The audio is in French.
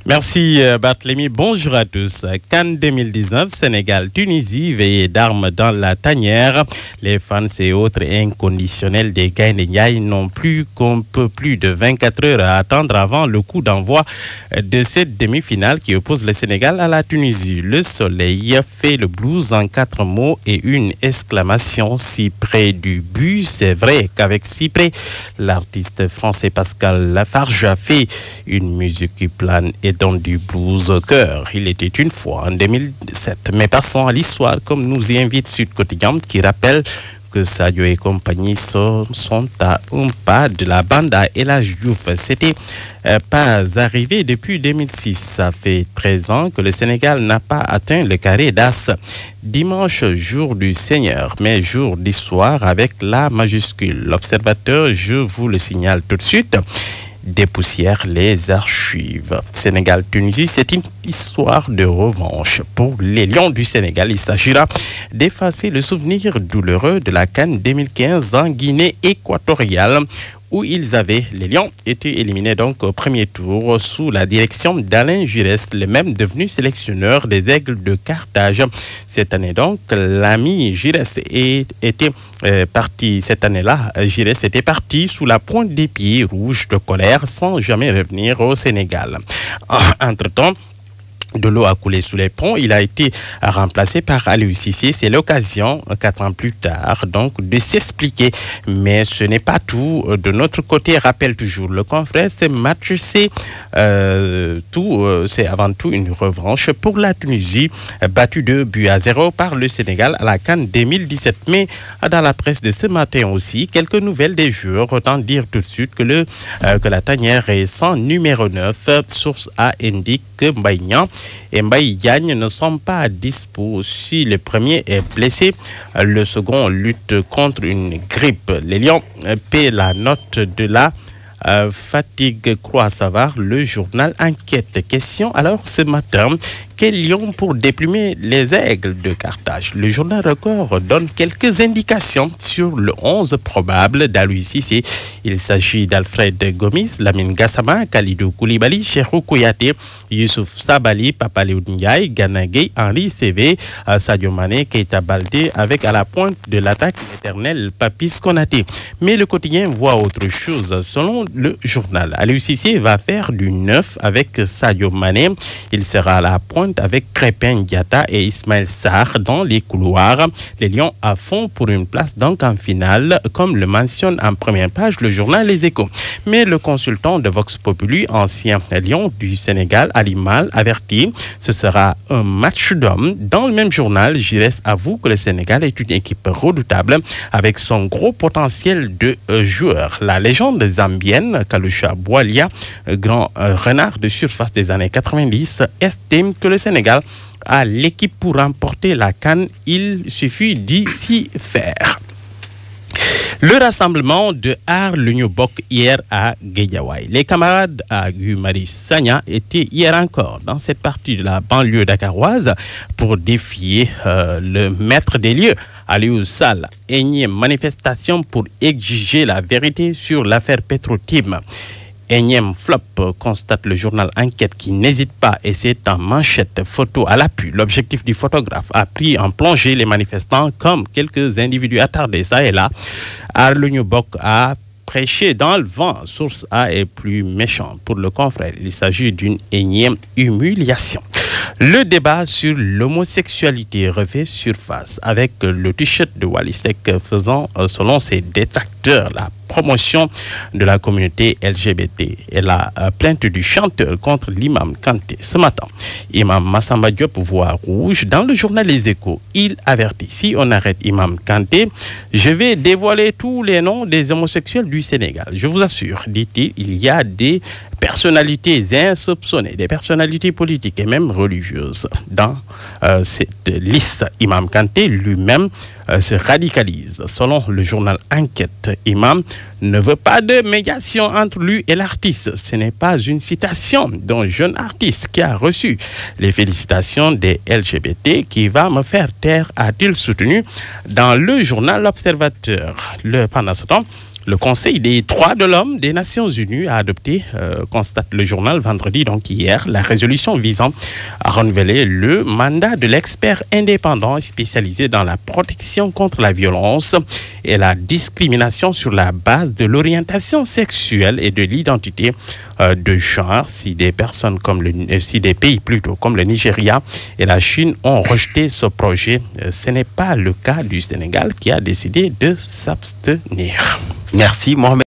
Merci Barthélemy, bonjour à tous. CAN 2019, Sénégal-Tunisie, veillée d'armes dans la tanière. Les fans et autres inconditionnels des Gaïndé Ndiaye n'ont plus qu'un peu plus de 24 heures à attendre avant le coup d'envoi de cette demi-finale qui oppose le Sénégal à la Tunisie. Le soleil fait le blues en 4 mots et une exclamation. Si près du but, c'est vrai qu'avec si près, l'artiste français Pascal Lafarge a fait une musique qui plane et donne du blues au cœur. Il était une fois en 2007. Mais passons à l'histoire, comme nous y invite Sud Quotidien, qui rappelle que Sadio et compagnie sont à un pas de la bande à El Hadji Diouf. C'était pas arrivé depuis 2006. Ça fait 13 ans que le Sénégal n'a pas atteint le carré d'as. Dimanche, jour du Seigneur, mais jour d'histoire avec la majuscule. L'observateur, je vous le signale tout de suite, dépoussière les archives. Sénégal-Tunisie, c'est une histoire de revanche. Pour les Lions du Sénégal, il s'agira d'effacer le souvenir douloureux de la CAN 2015 en Guinée équatoriale, où les Lions, été éliminés donc au premier tour sous la direction d'Alain Giresse, le même devenu sélectionneur des Aigles de Carthage. Cette année donc, l'ami Giresse était parti, cette année-là, Giresse était parti sous la pointe des pieds rouges de colère sans jamais revenir au Sénégal. Entre-temps, de l'eau a coulé sous les ponts. Il a été remplacé par Aliou Cissé. C'est l'occasion, 4 ans plus tard, donc, de s'expliquer. Mais ce n'est pas tout. De notre côté, rappelle toujours le confrère, ce match, c'est avant tout une revanche pour la Tunisie, battue 2-0 par le Sénégal à la CAN 2017. Mais dans la presse de ce matin aussi, quelques nouvelles des joueurs. Autant dire tout de suite que la tanière est sans numéro 9. Source A indique que Mbaye et Mbaye Diagne ne sont pas dispo. Si le premier est blessé, le second lutte contre une grippe. Les Lions paient la note de la fatigue, croit savoir le journal Enquête. Question alors ce matin, quel lion pour déplumer les Aigles de Carthage? Le journal Record donne quelques indications sur le 11 probable d'Aliou Cissé. Il s'agit d'Alfred Gomis, Lamine Gassama, Kalidou Koulibaly, Cheikhou Kouyaté, Youssouf Sabali, Papa Léo Ndiaye, Gana Gueye, Henri Cévé, Sadio Mané, Keita Baldé, avec à la pointe de l'attaque l'éternel Papis Konaté. Mais le quotidien voit autre chose. Selon le journal, Aliou Cissé va faire du 9 avec Sadio Mané. Il sera à la pointe avec Crépin Diatta et Ismaël Sarr dans les couloirs. Les Lions à fond pour une place donc en finale, comme le mentionne en première page le journal Les Échos. Mais le consultant de Vox Populi, ancien Lion du Sénégal, Ali Mal, avertit, ce sera un match d'hommes. Dans le même journal, Giresse avoue que le Sénégal est une équipe redoutable avec son gros potentiel de joueurs. La légende zambienne, Kalusha Boualia, grand renard de surface des années 90, estime que le Sénégal a l'équipe pour remporter la CAN. Il suffit d'y faire. Le rassemblement de Aar-L'Union-Bokk hier à Guédiawaye. Les camarades à Guy Marius Sagna étaient hier encore dans cette partie de la banlieue dakaroise pour défier le maître des lieux, Aliou Sall. Énième manifestation pour exiger la vérité sur l'affaire Petro-Tim. Énième flop, constate le journal Enquête qui n'hésite pas, et c'est en manchette photo à l'appui. L'objectif du photographe a pris en plongée les manifestants comme quelques individus attardés ça et là. Aar-L'Union-Bokk a prêché dans le vent. Source A est plus méchant pour le confrère. Il s'agit d'une énième humiliation. Le débat sur l'homosexualité refait surface avec le t-shirt de Wally Seck faisant, selon ses détracteurs, la promotion de la communauté LGBT et la plainte du chanteur contre l'imam Kanté. Ce matin, Imam Massamba Diop voit rouge dans le journal Les Échos. Il avertit, si on arrête Imam Kanté, je vais dévoiler tous les noms des homosexuels du Sénégal. Je vous assure, dit-il, il y a des personnalités insoupçonnées, des personnalités politiques et même religieuses dans cette liste. Imam Kanté lui-même se radicalise. Selon le journal Enquête, Imam ne veut pas de médiation entre lui et l'artiste. Ce n'est pas une citation d'un jeune artiste qui a reçu les félicitations des LGBT qui va me faire taire, a-t-il soutenu dans le journal L'Observateur. Pendant ce temps, Le Conseil des droits de l'homme des Nations Unies a adopté, constate le journal vendredi, donc hier, la résolution visant à renouveler le mandat de l'expert indépendant spécialisé dans la protection contre la violence et la discrimination sur la base de l'orientation sexuelle et de l'identité de genre. Si des personnes si des pays plutôt comme le Nigeria et la Chine ont rejeté ce projet, ce n'est pas le cas du Sénégal qui a décidé de s'abstenir. Merci Mohamed.